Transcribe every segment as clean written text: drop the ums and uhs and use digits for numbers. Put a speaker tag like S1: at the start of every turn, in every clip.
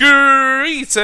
S1: Greetings,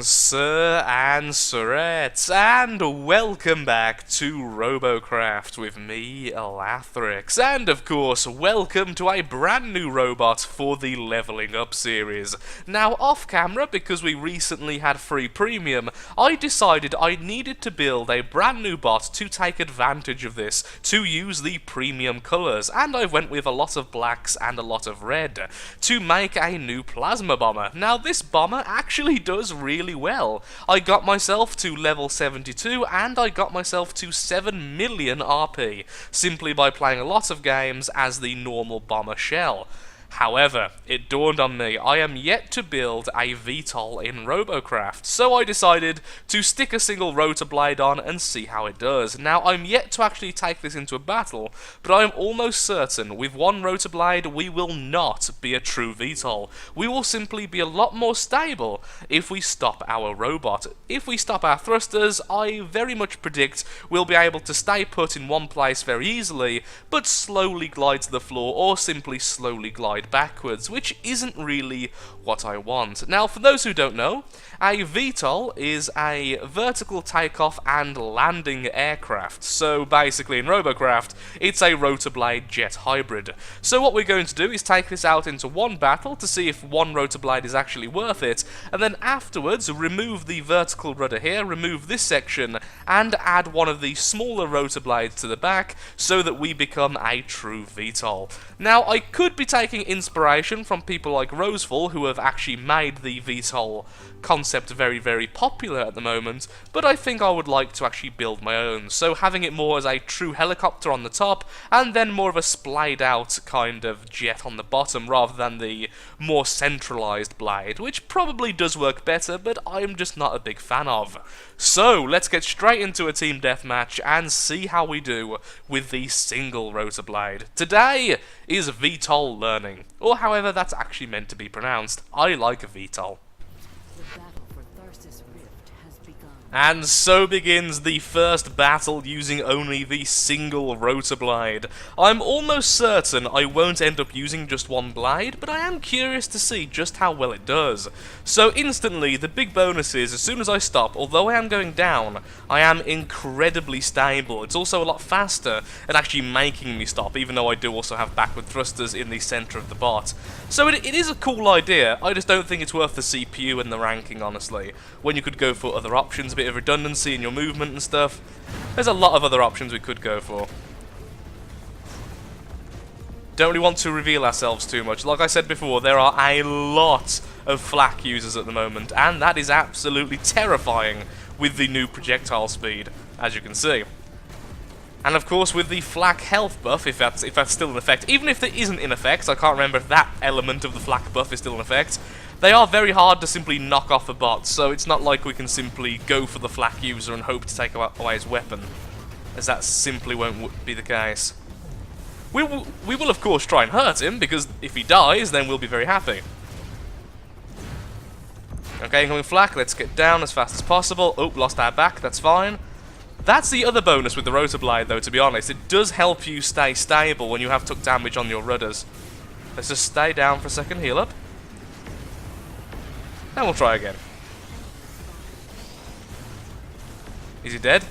S1: sir and sirettes, and welcome back to Robocraft with me, Lathrix, and of course, welcome to a brand new robot for the Leveling Up series. Now, off camera, because we recently had free premium, I decided I needed to build a brand new bot to take advantage of this, to use the premium colours, and I went with a lot of blacks and a lot of red, to make a new plasma bomber. Now, this bomber actually does really well. I got myself to level 72 and I got myself to 7 million RP simply by playing a lot of games as the normal bomber shell. However, it dawned on me, I am yet to build a VTOL in Robocraft, so I decided to stick a single rotor blade on and see how it does. Now, I'm yet to actually take this into a battle, but I am almost certain with one rotor blade we will not be a true VTOL. We will simply be a lot more stable if we stop our robot. If we stop our thrusters, I very much predict we'll be able to stay put in one place very easily, but slowly glide to the floor or simply slowly glide backwards, which isn't really what I want. Now, for those who don't know, a VTOL is a vertical takeoff and landing aircraft. So basically in Robocraft, it's a rotor blade jet hybrid. So what we're going to do is take this out into one battle to see if one rotor blade is actually worth it, and then afterwards remove the vertical rudder here, remove this section, and add one of the smaller rotor blades to the back so that we become a true VTOL. Now, I could be taking inspiration from people like Roseful, who have actually made the VTOL concept very, very popular at the moment, but I think I would like to actually build my own, so having it more as a true helicopter on the top, and then more of a splayed out kind of jet on the bottom, rather than the more centralised blade, which probably does work better, but I'm just not a big fan of. So, let's get straight into a team deathmatch and see how we do with the single rotor blade. Today is VTOL learning, or however that's actually meant to be pronounced. I like VTOL. And so begins the first battle using only the single rotor blade. I'm almost certain I won't end up using just one blade, but I am curious to see just how well it does. So instantly, the big bonus is, as soon as I stop, although I am going down, I am incredibly stable. It's also a lot faster at actually making me stop, even though I do also have backward thrusters in the centre of the bot. So it is a cool idea, I just don't think it's worth the CPU and the ranking, honestly, when you could go for other options, a bit of redundancy in your movement and stuff. There's a lot of other options we could go for. Don't really want to reveal ourselves too much. Like I said before, there are a lot of flak users at the moment, and that is absolutely terrifying with the new projectile speed, as you can see. And of course with the flak health buff, if that's still in effect, even if it isn't in effect, I can't remember if that element of the flak buff is still in effect, they are very hard to simply knock off a bot, so it's not like we can simply go for the flak user and hope to take away his weapon, as that simply won't be the case. We will of course try and hurt him, because if he dies, then we'll be very happy. Okay, incoming flak, let's get down as fast as possible. Oh, lost our back, that's fine. That's the other bonus with the rotor blade, though, to be honest. It does help you stay stable when you have took damage on your rudders. Let's just stay down for a second, heal up. And we'll try again. Is he dead?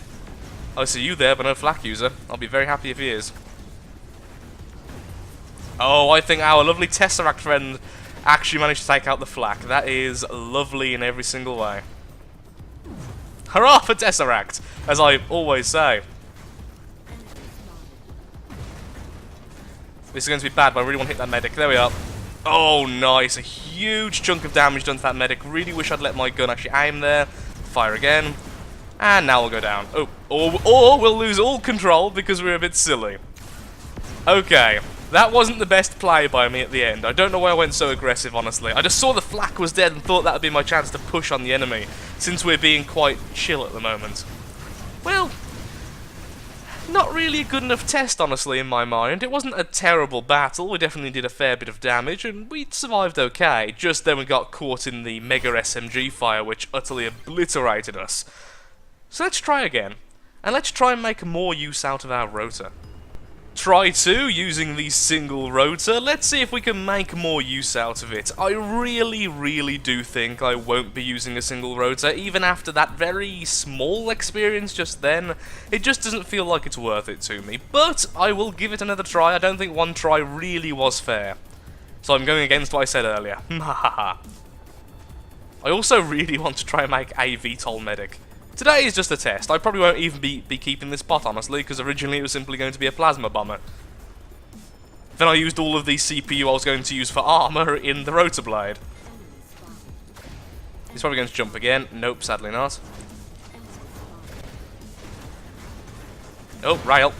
S1: I see you there, but no flak user. I'll be very happy if he is. Oh, I think our lovely Tesseract friend actually managed to take out the flak. That is lovely in every single way. Hurrah for Tesseract, as I always say. This is going to be bad, but I really want to hit that medic. There we are. Oh, nice. A huge chunk of damage done to that medic. Really wish I'd let my gun actually aim there. Fire again. And now we'll go down. Oh, or we'll lose all control because we're a bit silly. Okay. That wasn't the best play by me at the end. I don't know why I went so aggressive, honestly. I just saw the flak was dead and thought that would be my chance to push on the enemy, since we're being quite chill at the moment. Well, not really a good enough test, honestly, in my mind. It wasn't a terrible battle. We definitely did a fair bit of damage, and we survived okay. Just then we got caught in the Mega SMG fire, which utterly obliterated us. So let's try again, and let's try and make more use out of our rotor. Try 2 using the single rotor. Let's see if we can make more use out of it. I really do think I won't be using a single rotor, even after that very small experience just then. It just doesn't feel like it's worth it to me, but I will give it another try. I don't think one try really was fair. So I'm going against what I said earlier. I also really want to try and make a VTOL medic. Today is just a test. I probably won't even be keeping this bot, honestly, because originally it was simply going to be a plasma bomber. Then I used all of the CPU I was going to use for armor in the rotor blade. He's probably going to jump again. Nope, sadly not. Oh, rail.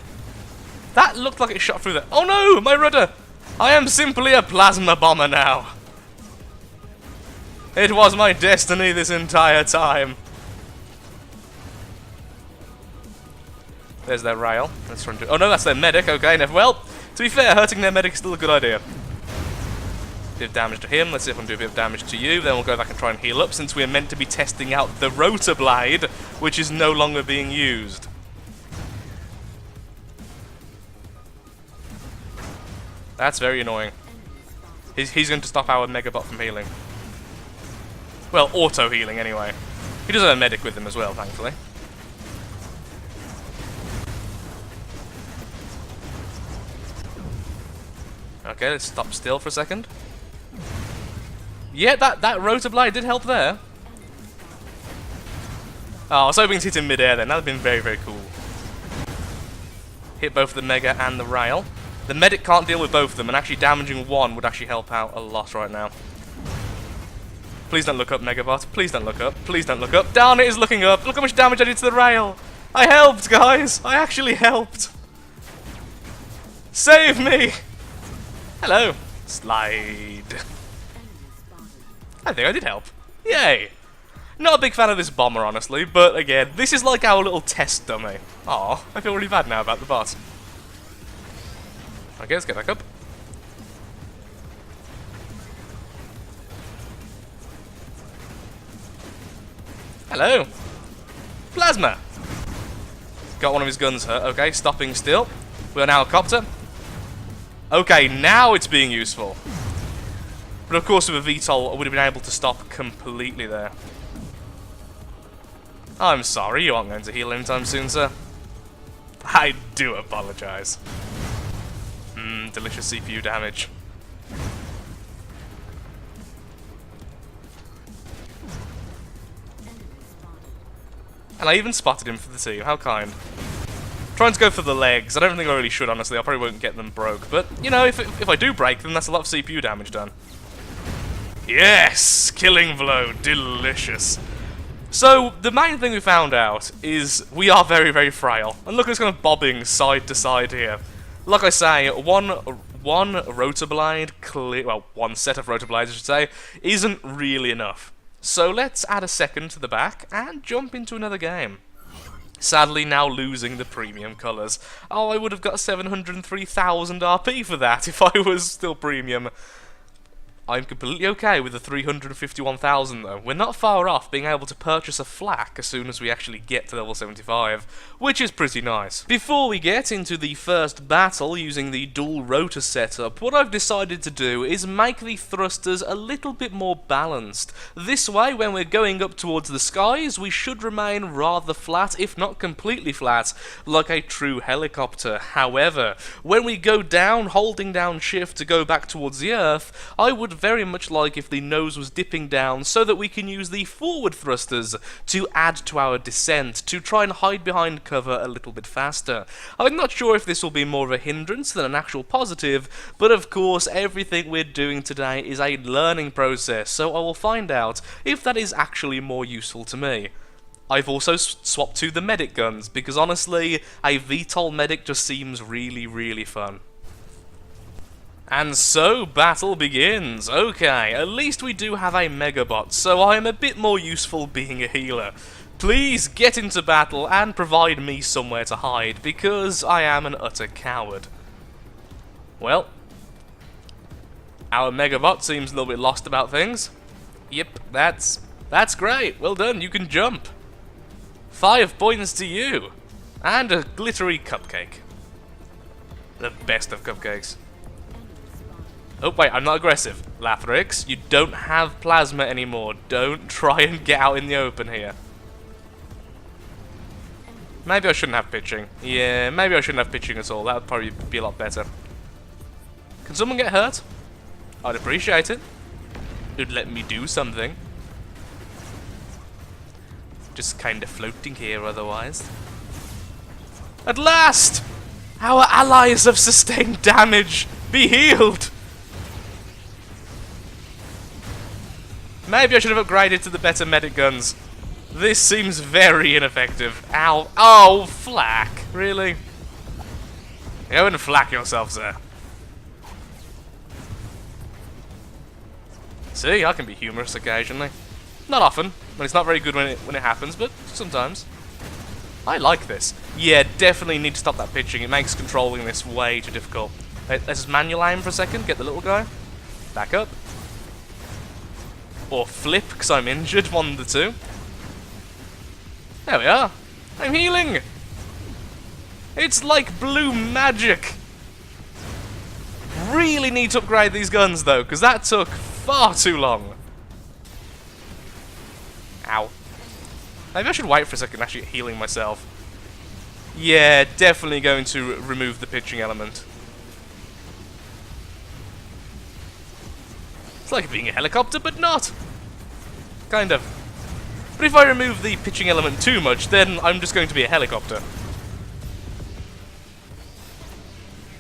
S1: That looked like it shot through there. Oh no, my rudder! I am simply a plasma bomber now. It was my destiny this entire time. There's their rail. Let's run to. Oh no, that's their medic. Okay, never. Well, to be fair, hurting their medic is still a good idea. Bit of damage to him. Let's see if I can do a bit of damage to you. Then we'll go back and try and heal up, since we are meant to be testing out the rotor blade, which is no longer being used. That's very annoying. He's going to stop our Megabot from healing. Well, auto healing anyway. He does have a medic with him as well, thankfully. Okay, let's stop still for a second. Yeah, that rotor blade did help there. Oh, I was hoping to hit him mid-air then. That would have been very cool. Hit both the Mega and the rail. The medic can't deal with both of them, and actually damaging one would actually help out a lot right now. Please don't look up, Megabot. Please don't look up. Please don't look up. Darn it, is looking up. Look how much damage I did to the rail. I helped, guys. I actually helped. Save me. Hello. Slide. I think I did help. Yay. Not a big fan of this bomber, honestly, but again, this is like our little test dummy. Aw, I feel really bad now about the bot. Okay, let's get back up. Hello. Plasma. Got one of his guns hurt. Okay, stopping still. We're now a copter. Okay, now it's being useful. But of course with a VTOL I would have been able to stop completely there. I'm sorry, you aren't going to heal anytime soon, sir. I do apologise. Delicious CPU damage. And I even spotted him for the team, how kind. Trying to go for the legs. I don't think I really should, honestly. I probably won't get them broke. But, you know, if I do break them, that's a lot of CPU damage done. Yes! Killing blow. Delicious. So, the main thing we found out is we are very frail. And look, it's kind of bobbing side to side here. Like I say, one rotor blade, well, one set of rotor blades, I should say, isn't really enough. So let's add a second to the back and jump into another game. Sadly, now losing the premium colours. Oh, I would have got 703,000 RP for that if I was still premium. I'm completely okay with the 351,000 though. We're not far off being able to purchase a flak as soon as we actually get to level 75, which is pretty nice. Before we get into the first battle using the dual rotor setup, what I've decided to do is make the thrusters a little bit more balanced. This way, when we're going up towards the skies, we should remain rather flat, if not completely flat, like a true helicopter. However, when we go down, holding down shift to go back towards the Earth, I would very much like if the nose was dipping down so that we can use the forward thrusters to add to our descent, to try and hide behind cover a little bit faster. I'm not sure if this will be more of a hindrance than an actual positive, but of course everything we're doing today is a learning process, so I will find out if that is actually more useful to me. I've also swapped to the medic guns, because honestly, a VTOL medic just seems really fun. And so, battle begins. Okay, at least we do have a Megabot, so I am a bit more useful being a healer. Please get into battle and provide me somewhere to hide, because I am an utter coward. Well, our Megabot seems a little bit lost about things. Yep, that's great. Well done, you can jump. 5 points to you. And a glittery cupcake. The best of cupcakes. Oh, wait, I'm not aggressive. Lathrix, you don't have plasma anymore. Don't try and get out in the open here. Maybe I shouldn't have pitching. Yeah, maybe I shouldn't have pitching at all. That would probably be a lot better. Can someone get hurt? I'd appreciate it. It'd let me do something. Just kind of floating here otherwise. At last! Our allies have sustained damage! Be healed! Maybe I should have upgraded to the better medic guns. This seems very ineffective. Ow. Oh, flak. Really? Go and flak yourself, sir. See, I can be humorous occasionally. Not often, and it's not very good when it happens, but sometimes. I like this. Yeah, definitely need to stop that pitching. It makes controlling this way too difficult. Let's just manual aim for a second, get the little guy. Back up. Or flip, because I'm injured, one of the two. There we are. I'm healing! It's like blue magic! Really need to upgrade these guns, though, because that took far too long. Ow. Maybe I should wait for a second, actually healing myself. Yeah, definitely going to remove the pitching element. It's like being a helicopter, but not. Kind of. But if I remove the pitching element too much, then I'm just going to be a helicopter.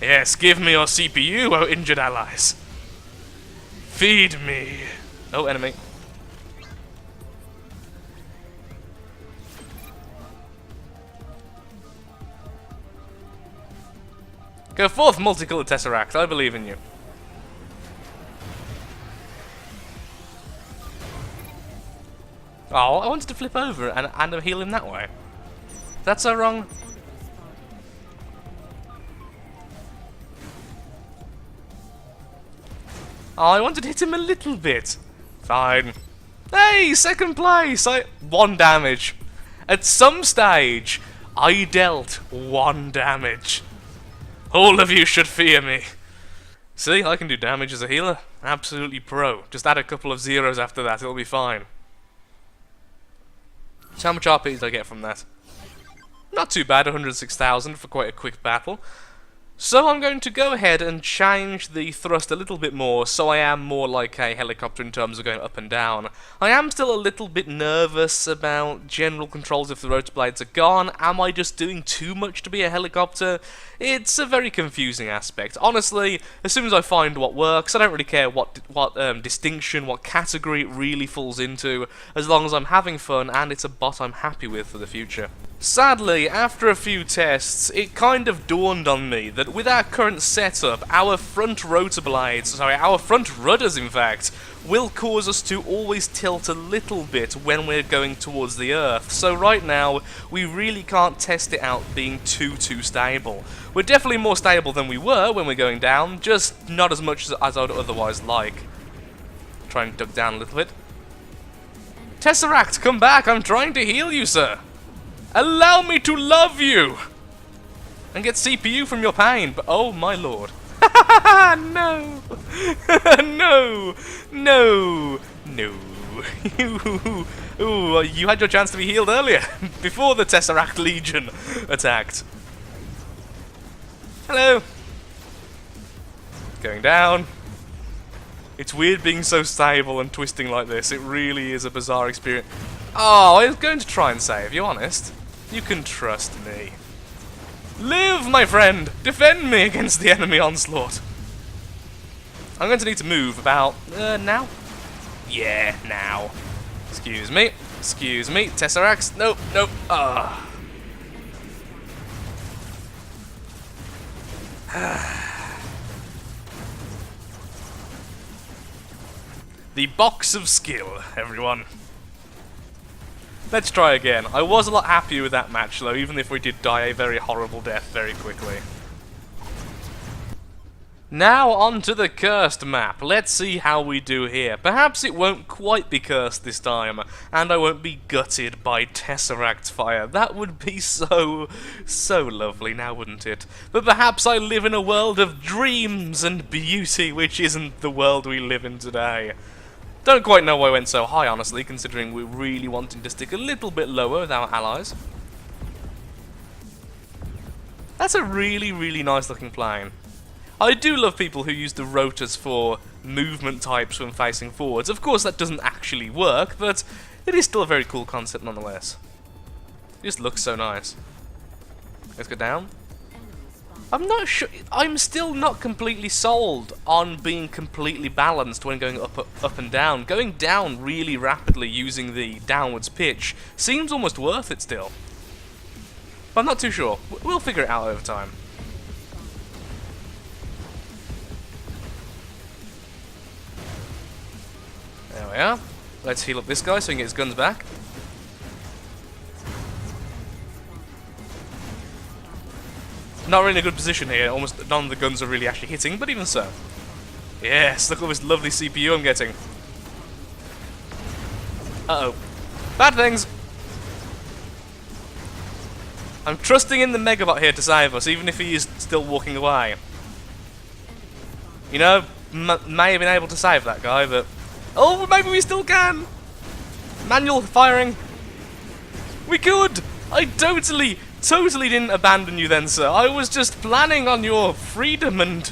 S1: Yes, give me your CPU, oh injured allies. Feed me. Oh, enemy. Go forth, multicolored Tesseract. I believe in you. Oh, I wanted to flip over and heal him that way. That's so wrong. Oh, I wanted to hit him a little bit. Fine. Hey, second place! 1 damage. At some stage, I dealt 1 damage. All of you should fear me. See, I can do damage as a healer. Absolutely pro. Just add a couple of zeros after that, it'll be fine. So how much RP did I get from that? Not too bad, 106,000 for quite a quick battle. So I'm going to go ahead and change the thrust a little bit more, so I am more like a helicopter in terms of going up and down. I am still a little bit nervous about general controls if the rotor blades are gone. Am I just doing too much to be a helicopter? It's a very confusing aspect. Honestly, as soon as I find what works, I don't really care what distinction, what category it really falls into, as long as I'm having fun and it's a bot I'm happy with for the future. Sadly, after a few tests, it kind of dawned on me that with our current setup, our front rotor blades, our front rudders in fact, will cause us to always tilt a little bit when we're going towards the Earth. So right now, we really can't test it out being too stable. We're definitely more stable than we were when we're going down, just not as much as I'd otherwise like. Try and duck down a little bit. Tesseract, come back! I'm trying to heal you, sir! Allow me to love you! And get CPU from your pain, but oh my lord. No! No! No! No! Ooh, you had your chance to be healed earlier, before the Tesseract Legion attacked. Hello! Going down. It's weird being so stable and twisting like this. It really is a bizarre experience. Oh, I was going to try and save you, honest. You can trust me. Live, my friend! Defend me against the enemy onslaught. I'm going to need to move about... now? Yeah, now. Excuse me. Excuse me. Tesseracts. Nope, nope. Ah. The box of skill, everyone. Let's try again. I was a lot happier with that match, though, even if we did die a very horrible death very quickly. Now on to the cursed map. Let's see how we do here. Perhaps it won't quite be cursed this time, and I won't be gutted by Tesseract fire. That would be so lovely now, wouldn't it? But perhaps I live in a world of dreams and beauty, which isn't the world we live in today. Don't quite know why I went so high, honestly, considering we're really wanting to stick a little bit lower with our allies. That's a really nice looking plane. I do love people who use the rotors for movement types when facing forwards. Of course, that doesn't actually work, but it is still a very cool concept nonetheless. It just looks so nice. Let's go down. I'm not sure. I'm still not completely sold on being completely balanced when going up and down. Going down really rapidly using the downwards pitch seems almost worth it still. But I'm not too sure. We'll figure it out over time. There we are. Let's heal up this guy so he can get his guns back. Not really in a good position here. Almost none of the guns are really actually hitting, but even so. Yes, look at all this lovely CPU I'm getting. Uh-oh. Bad things! I'm trusting in the Megabot here to save us, even if he is still walking away. You know, may have been able to save that guy, but... Oh, maybe we still can! Manual firing! We could! I totally didn't abandon you then, sir. I was just planning on your freedom and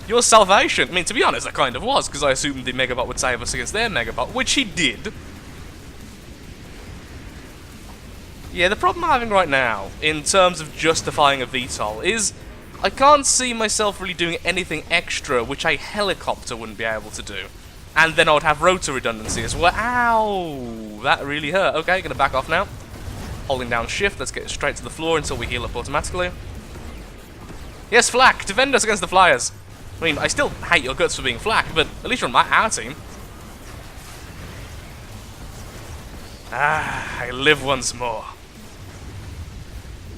S1: your salvation. I mean, to be honest, I kind of was, because I assumed the Megabot would save us against their Megabot, which he did. Yeah, the problem I'm having right now, in terms of justifying a VTOL, is I can't see myself really doing anything extra which a helicopter wouldn't be able to do. And then I would have rotor redundancy as well. Ow! That really hurt. Okay, gonna back off now. Holding down shift, let's get straight to the floor until we heal up automatically. Yes, Flak! Defend us against the flyers! I mean, I still hate your guts for being Flak, but at least you're on our team. Ah, I live once more.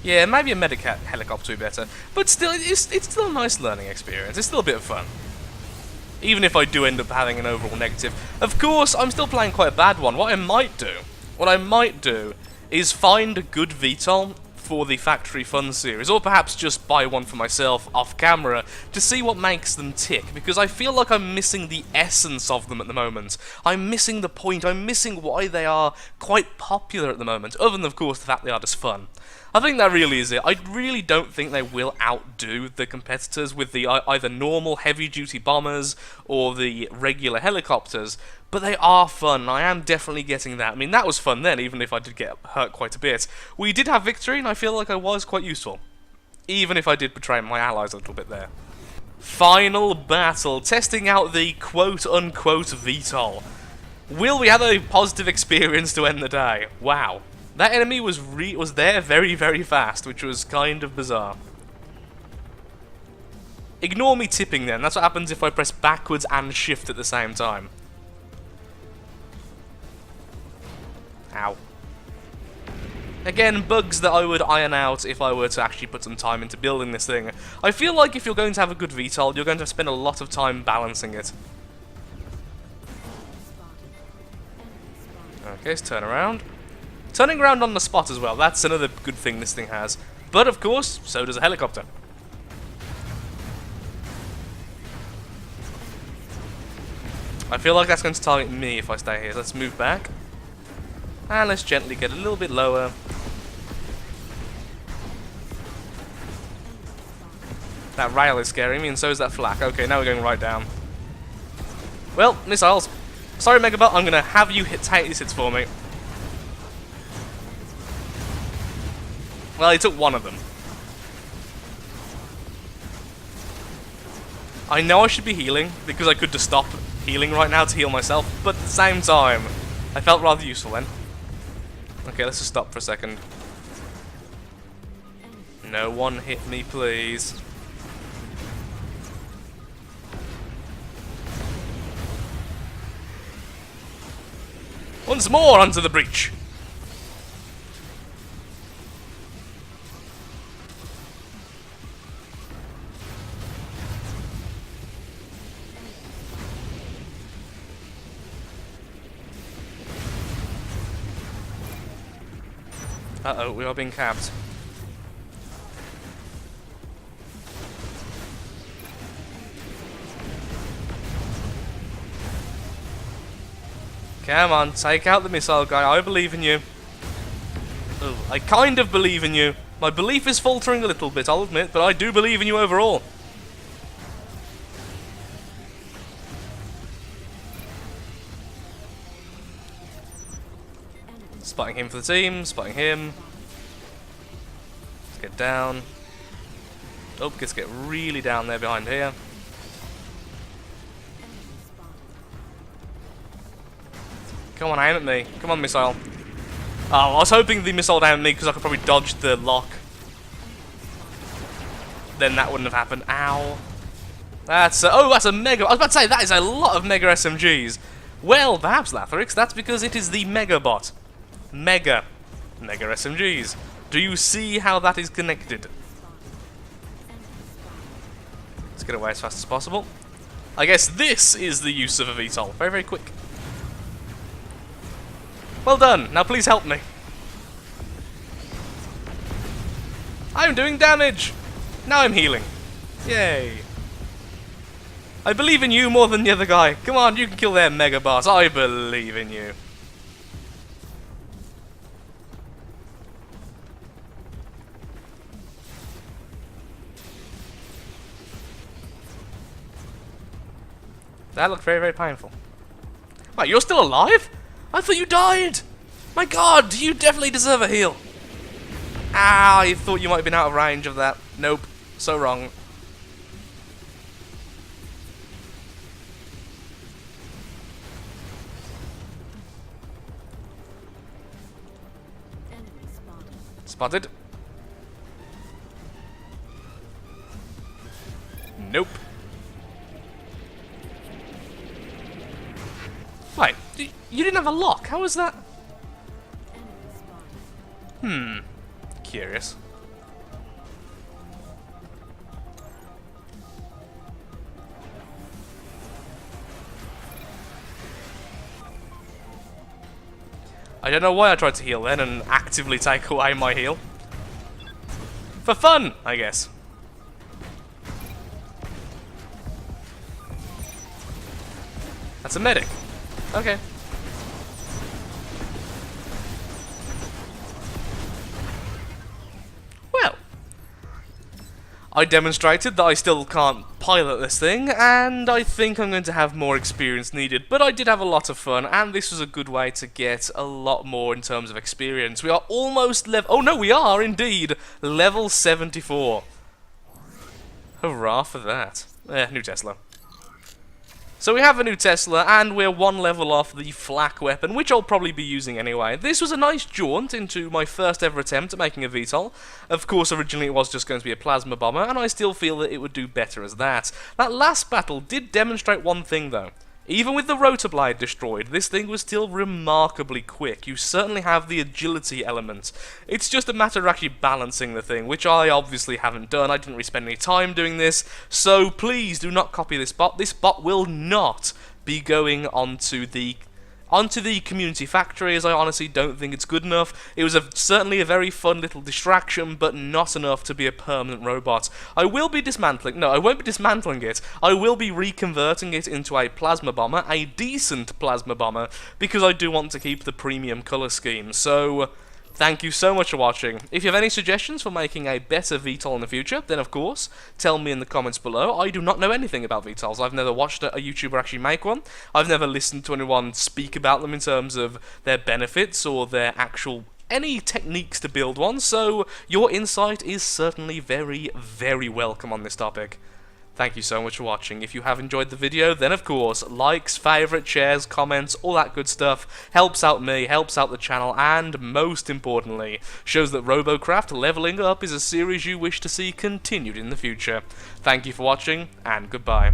S1: Yeah, maybe a Medicat helicopter would be better, but still, it's still a nice learning experience. It's still a bit of fun. Even if I do end up having an overall negative. Of course, I'm still playing quite a bad one. What I might do is find a good VTOL for the Factory Fun series, or perhaps just buy one for myself off camera to see what makes them tick, because I feel like I'm missing the essence of them at the moment. I'm missing the point, I'm missing why they are quite popular at the moment, other than of course the fact they are just fun. I think that really is it. I really don't think they will outdo the competitors with the either normal heavy-duty bombers or the regular helicopters, but they are fun. I am definitely getting that. I mean, that was fun then, even if I did get hurt quite a bit. We did have victory, and I feel like I was quite useful, even if I did betray my allies a little bit there. Final battle, testing out the quote-unquote VTOL. Will we have a positive experience to end the day? Wow. That enemy was there very fast, which was kind of bizarre. Ignore me tipping then, that's what happens if I press backwards and shift at the same time. Ow. Again, bugs that I would iron out if I were to actually put some time into building this thing. I feel like if you're going to have a good VTOL, you're going to spend a lot of time balancing it. Okay, let's turn around. Turning around on the spot as well, that's another good thing this thing has. But of course, so does a helicopter. I feel like that's going to target me if I stay here. Let's move back. And let's gently get a little bit lower. That rail is scaring me, and so is that flak. Okay, now we're going right down. Well, missiles. Sorry, Megabot, I'm going to have you take these hits for me. Well, he took one of them. I know I should be healing, because I could just stop healing right now to heal myself, but at the same time, I felt rather useful then. Okay, let's just stop for a second. No one hit me, please. Once more onto the breach. Uh-oh, we are being capped. Come on, take out the missile guy. I believe in you. Ugh, I kind of believe in you. My belief is faltering a little bit, I'll admit, but I do believe in you overall. Spotting him for the team, spotting him. Let's get down. Oh, let's get really down there behind here. Come on, aim at me. Come on, missile. Oh, I was hoping the missile would aim at me because I could probably dodge the lock. Then that wouldn't have happened. Ow. That's a mega. I was about to say, that is a lot of mega SMGs. Well, perhaps, Lathrix, that's because it is the mega bot. Mega SMGs. Do you see how that is connected? Let's get away as fast as possible. I guess this is the use of a VTOL. Very, very quick. Well done. Now please help me. I'm doing damage. Now I'm healing. Yay. I believe in you more than the other guy. Come on, you can kill their mega boss. I believe in you. That looked very, very painful. Wait, you're still alive? I thought you died! My god, you definitely deserve a heal. Ah, I thought you might have been out of range of that. Nope, so wrong. Spotted. Nope. Wait, you didn't have a lock. How was that? Curious. I don't know why I tried to heal then and actively take away my heal. For fun, I guess. That's a medic. Okay. Well, I demonstrated that I still can't pilot this thing, and I think I'm going to have more experience needed, but I did have a lot of fun, and this was a good way to get a lot more in terms of experience. We are almost level... Oh no, we are indeed level 74. Hurrah for that. New Tesla. So we have a new Tesla, and we're one level off the flak weapon, which I'll probably be using anyway. This was a nice jaunt into my first ever attempt at making a VTOL. Of course, originally it was just going to be a plasma bomber, and I still feel that it would do better as that. That last battle did demonstrate one thing, though. Even with the rotor blade destroyed, this thing was still remarkably quick. You certainly have the agility element. It's just a matter of actually balancing the thing, which I obviously haven't done. I didn't really spend any time doing this, so please do not copy this bot. This bot will not be going onto the community factory, as I honestly don't think it's good enough. It was certainly a very fun little distraction, but not enough to be a permanent robot. I will be dismantling... No, I won't be dismantling it. I will be reconverting it into a plasma bomber, a decent plasma bomber, because I do want to keep the premium colour scheme. So... thank you so much for watching. If you have any suggestions for making a better VTOL in the future, then of course, tell me in the comments below. I do not know anything about VTOLs. I've never watched a YouTuber actually make one. I've never listened to anyone speak about them in terms of their benefits or their actual any techniques to build one, so your insight is certainly very, very welcome on this topic. Thank you so much for watching. If you have enjoyed the video, then of course, likes, favourite, shares, comments, all that good stuff helps out me, helps out the channel, and most importantly, shows that Robocraft leveling up is a series you wish to see continued in the future. Thank you for watching, and goodbye.